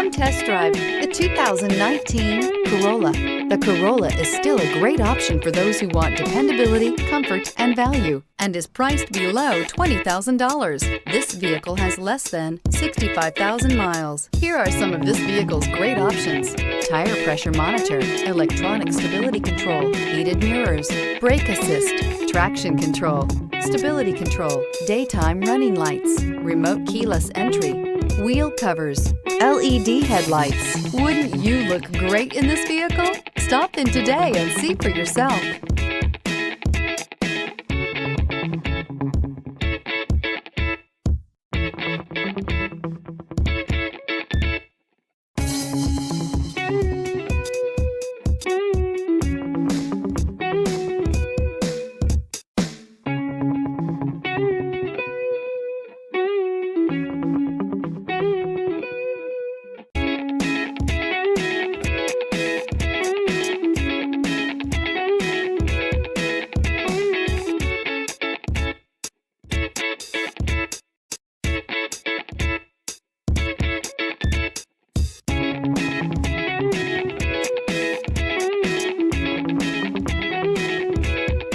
Come test drive the 2019 Corolla. The Corolla is still a great option for those who want dependability, comfort, and value, and is priced below $20,000. This vehicle has less than 65,000 miles. Here are some of this vehicle's great options: tire pressure monitor, electronic stability control, heated mirrors, brake assist, traction control, stability control, daytime running lights, remote keyless entry, wheel covers, LED headlights. Wouldn't you look great in this vehicle? Stop in today and see for yourself.